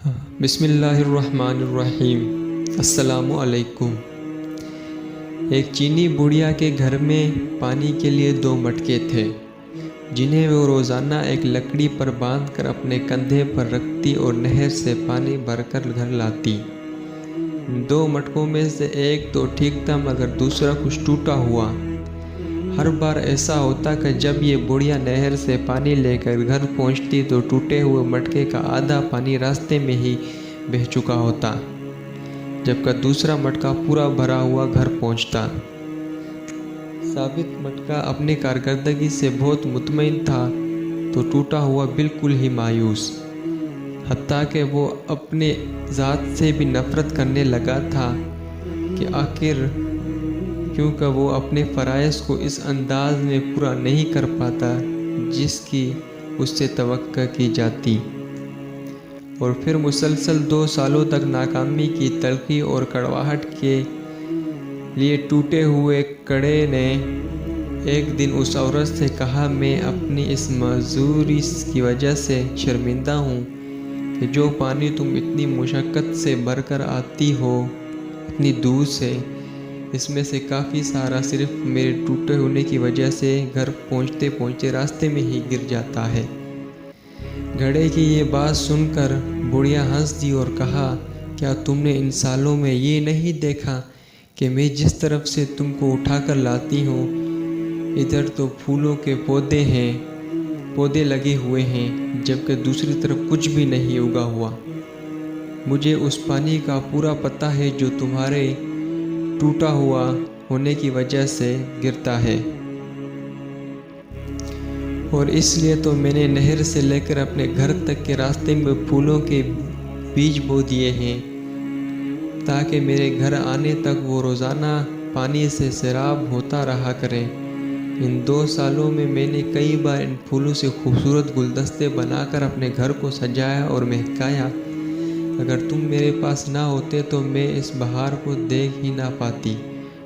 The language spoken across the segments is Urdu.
بسم اللہ الرحمن الرحیم۔ السلام علیکم۔ ایک چینی بڑھیا کے گھر میں پانی کے لیے 2 مٹکے تھے، جنہیں وہ روزانہ ایک لکڑی پر باندھ کر اپنے کندھے پر رکھتی اور نہر سے پانی بھر کر گھر لاتی۔ 2 مٹکوں میں سے ایک تو ٹھیک تھا، مگر دوسرا کچھ ٹوٹا ہوا۔ ہر بار ایسا ہوتا کہ جب یہ بڑھیا نہر سے پانی لے کر گھر پہنچتی تو ٹوٹے ہوئے مٹکے کا آدھا پانی راستے میں ہی بہہ چکا ہوتا، جبکہ دوسرا مٹکا پورا بھرا ہوا گھر پہنچتا۔ ثابت مٹکا اپنی کارکردگی سے بہت مطمئن تھا تو ٹوٹا ہوا بالکل ہی مایوس، حتیٰ کہ وہ اپنے ذات سے بھی نفرت کرنے لگا تھا کہ آخر کیونکہ وہ اپنے فرائض کو اس انداز میں پورا نہیں کر پاتا جس کی اس سے توقع کی جاتی۔ اور پھر مسلسل 2 سالوں تک ناکامی کی تلخی اور کڑواہٹ کے لیے ٹوٹے ہوئے کڑے نے ایک دن اس عورت سے کہا، میں اپنی اس معذوری کی وجہ سے شرمندہ ہوں کہ جو پانی تم اتنی مشقت سے بھر کر آتی ہو اتنی دور سے، اس میں سے کافی سارا صرف میرے ٹوٹے ہونے کی وجہ سے گھر پہنچتے پہنچتے راستے میں ہی گر جاتا ہے۔ گھڑے کی یہ بات سن کر بڑھیا ہنس دی اور کہا، کیا تم نے ان سالوں میں یہ نہیں دیکھا کہ میں جس طرف سے تم کو اٹھا کر لاتی ہوں، ادھر تو پھولوں کے پودے لگے ہوئے ہیں، جبکہ دوسری طرف کچھ بھی نہیں اگا ہوا۔ مجھے اس پانی کا پورا پتہ ہے جو تمہارے ٹوٹا ہوا ہونے کی وجہ سے گرتا ہے، اور اس لیے تو میں نے نہر سے لے کر اپنے گھر تک کے راستے میں پھولوں کے بیج بو دیے ہیں، تاکہ میرے گھر آنے تک وہ روزانہ پانی سے سیراب ہوتا رہا کریں۔ ان 2 سالوں میں میں نے کئی بار ان پھولوں سے خوبصورت گلدستے بنا کر اپنے گھر کو سجایا اور مہکایا۔ اگر تم میرے پاس نہ ہوتے تو میں اس بہار کو دیکھ ہی نہ پاتی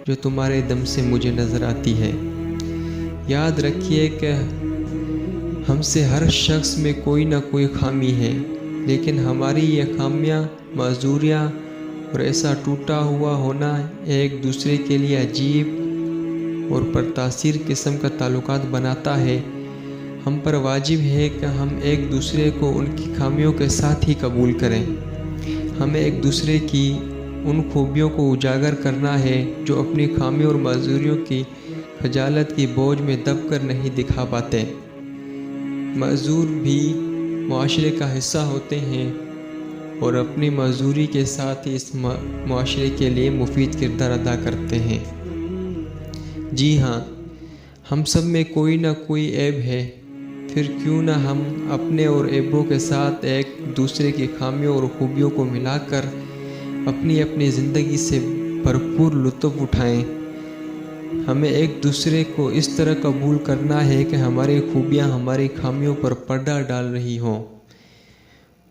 جو تمہارے دم سے مجھے نظر آتی ہے۔ یاد رکھیے کہ ہم سے ہر شخص میں کوئی نہ کوئی خامی ہے، لیکن ہماری یہ خامیاں، معذوریاں اور ایسا ٹوٹا ہوا ہونا ایک دوسرے کے لیے عجیب اور پرتاثیر قسم کا تعلقات بناتا ہے۔ ہم پر واجب ہے کہ ہم ایک دوسرے کو ان کی خامیوں کے ساتھ ہی قبول کریں۔ ہمیں ایک دوسرے کی ان خوبیوں کو اجاگر کرنا ہے جو اپنی خامیوں اور معذوریوں کی خجالت کی بوجھ میں دب کر نہیں دکھا پاتے۔ معذور بھی معاشرے کا حصہ ہوتے ہیں اور اپنی معذوری کے ساتھ ہی اس معاشرے کے لیے مفید کردار ادا کرتے ہیں۔ جی ہاں، ہم سب میں کوئی نہ کوئی عیب ہے، پھر کیوں نہ ہم اپنے اور عیبوں کے ساتھ ایک دوسرے کی خامیوں اور خوبیوں کو ملا کر اپنی زندگی سے بھرپور لطف اٹھائیں۔ ہمیں ایک دوسرے کو اس طرح قبول کرنا ہے کہ ہماری خوبیاں ہماری خامیوں پر پردہ ڈال رہی ہوں۔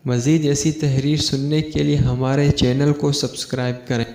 مزید ایسی تحریر سننے کے لیے ہمارے چینل کو سبسکرائب کریں۔